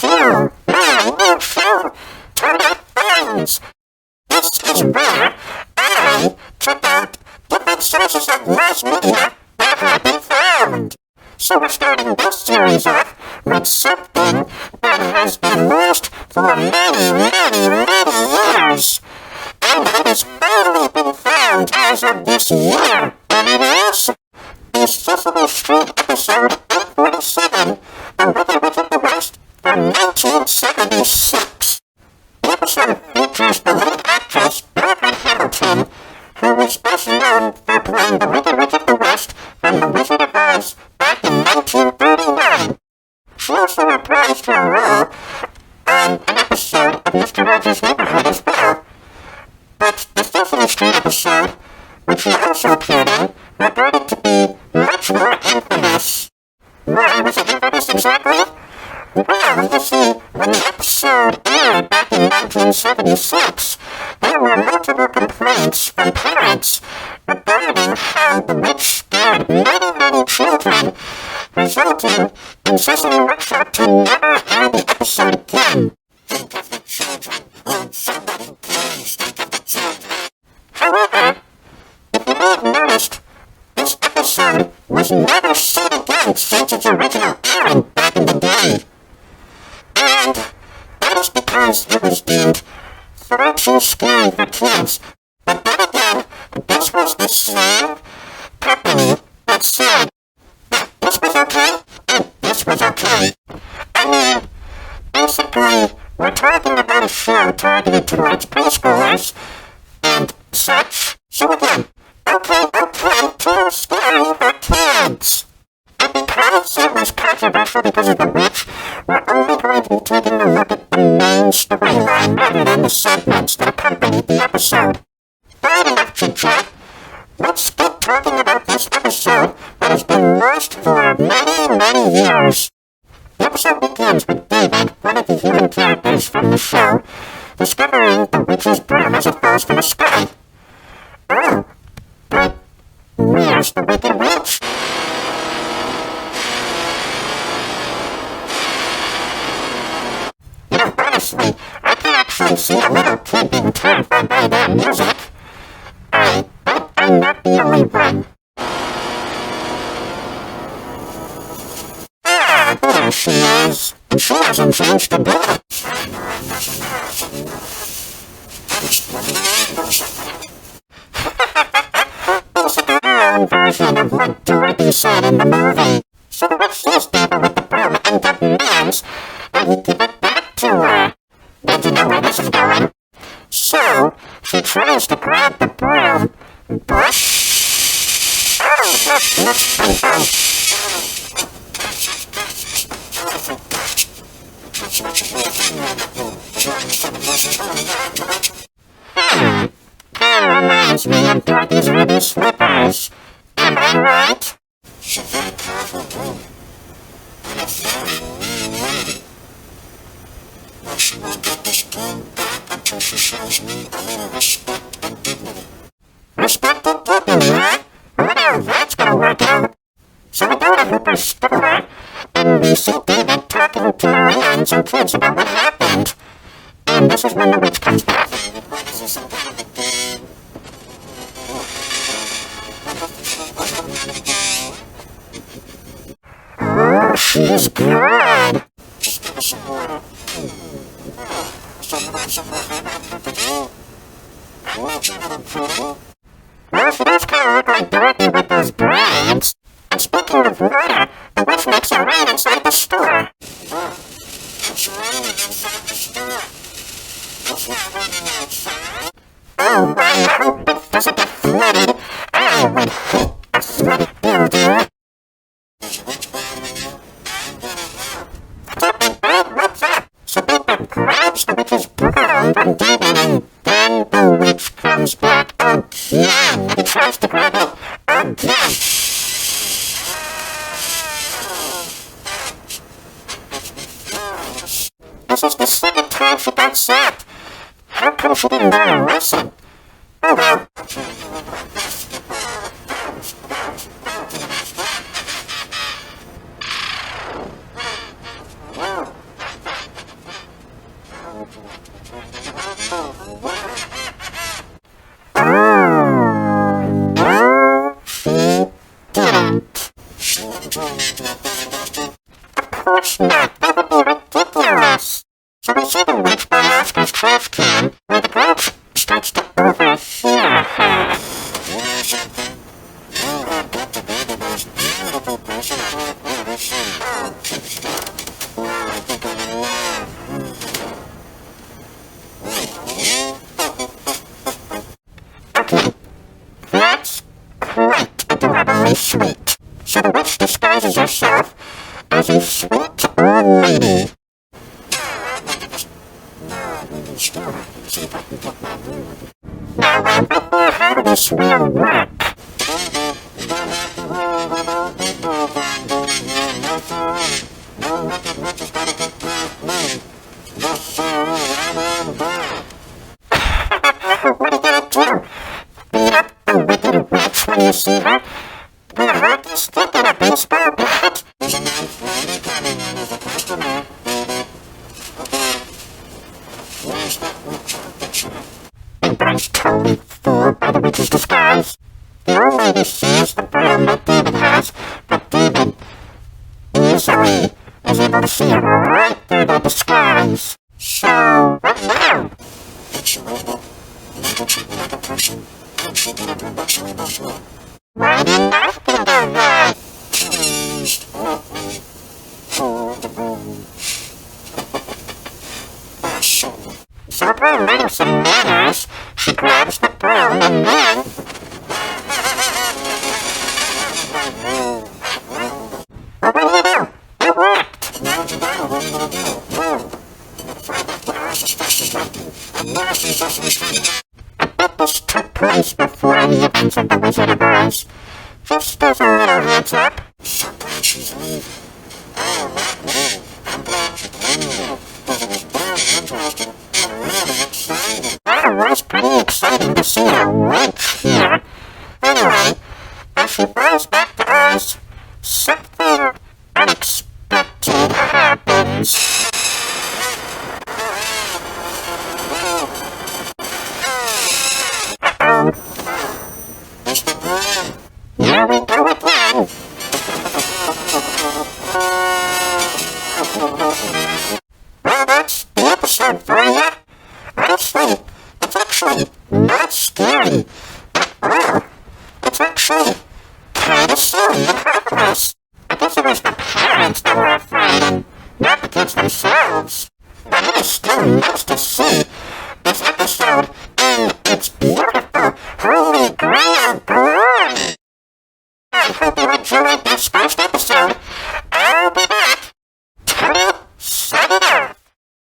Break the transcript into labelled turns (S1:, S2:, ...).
S1: to my new show, Toadette Finds. This is where I check out different sources of mass media that have been found. So we're starting this series off with something that has been lost for many years. And it has finally been found as of this year. And it is the Sesame Street episode 847, The Wicked Witch of the West, from 1976. The episode features the lead actress, Dorothy Hamilton, who was best known for playing the Wicked Witch of the West from The Wizard of Oz back in 1939. She also reprised her role on an episode of Mr. Rogers' Neighborhood as well. But the Sesame Street episode, which she also appeared in, reported to be much more infamous. Why was it infamous exactly? Well, you see, when the episode aired back in 1976, there were multiple complaints from parents regarding how the witch scared many children, resulting in Sesame Workshop to never air the episode again. Think of the children. Won't somebody please think of the children? However, if you may have noticed, this episode was never seen again since its original airing back in the day. And that is because it was deemed far too scary for kids. But then again, this was the same company that said that this was okay and this was okay. I mean, basically, we're talking about a show targeted towards preschoolers and such. So again, okay, too scary for kids. And because it was controversial because of the witch, we're only going to be taking a look at the main storyline rather than the segments that accompanied the episode. Bad enough chit-chat. Let's get talking about this episode that has been lost for many years. The episode begins with David, one of the human characters from the show, discovering the witch's broom as it falls from the sky. Oh, but where's the wicked witch? You know, honestly, I can actually see a little kid being terrified by that music. I bet I'm not the only one. Ah, there she is. She hasn't changed a bit. Basically her own version of what Dorothy said in the movie. So the witch sees David with the broom and demands that he give it back to her. Don't you know where this is going? So, she tries to grab the broom, but... That reminds me of Dorothy's ruby slippers. Am I right? It's a very powerful broom. And a very lady. Well, she won't get this broom back until she shows me a little respect and dignity. Respect and dignity, huh? I wonder how that's gonna work out. So we go to Hooper's store, and we see David talking to Maria and some kids about what happened. And this is when the witch comes back. What is this, some kind of a game? Oh, she's good. Just give us some water. I'm not sure that I'm pretty. Well, she does kind of look like Dorothy with those braids. And speaking of water, the witch makes it rain inside the store. Oh, it's raining inside the store. It's not raining outside. Oh, I hope it doesn't get flooded. I would hate a flooded building. There's a witch behind you. I'm gonna help. Captain Bad, what's up? So David grabs the witch's broom from David, and then the witch comes back again. He tries to grab it again. This is the second time she got zapped. How come she didn't learn a lesson? Oh well. Of course not, that would be ridiculous. So we see the witch by Oscar's trash can, where the grouch starts to overhear her. You have got to be the most beautiful person I've ever seen. Okay, that's quite adorably sweet. So the witch disguises herself as a sweet old lady. Now I wonder how this will work. What are you gonna do? Beat up the wicked witch when you see her? Will it hurt to stick in a baseball bat? There's a knife ready coming in as a customer. Where's that witch on the picture? Everybody's totally fooled by the witch's disguise. The old lady sees the broom that David has, but David easily is able to see her right through the disguise. So, what now? Why didn't I think of that? Please let me hold the broom. So Broom learning some manners, she grabs the broom and then... What will you do? It worked! Now what you got, what are you gonna do? Broom! Find out the house as fast as I can. I've never seen Sesame Street. I bet this took place before the events of the Wizard of Oz. Just as a little heads up. So glad she's leaving. Oh, not me. I'm glad she's leaving. Because it was very interesting and really exciting. That was pretty exciting to see a witch here. Anyway, as she flies back to Oz, something unexpected happens. Uh-oh. Mr. Broom. Here we go again. Well, that's the episode for you. Honestly, it's actually not scary at all. It's actually kind of silly and helpless. I guess it was the parents that were afraid and not the kids themselves. But it is still nice to see this episode in its beautiful, holy grail glory. I hope you enjoyed this first episode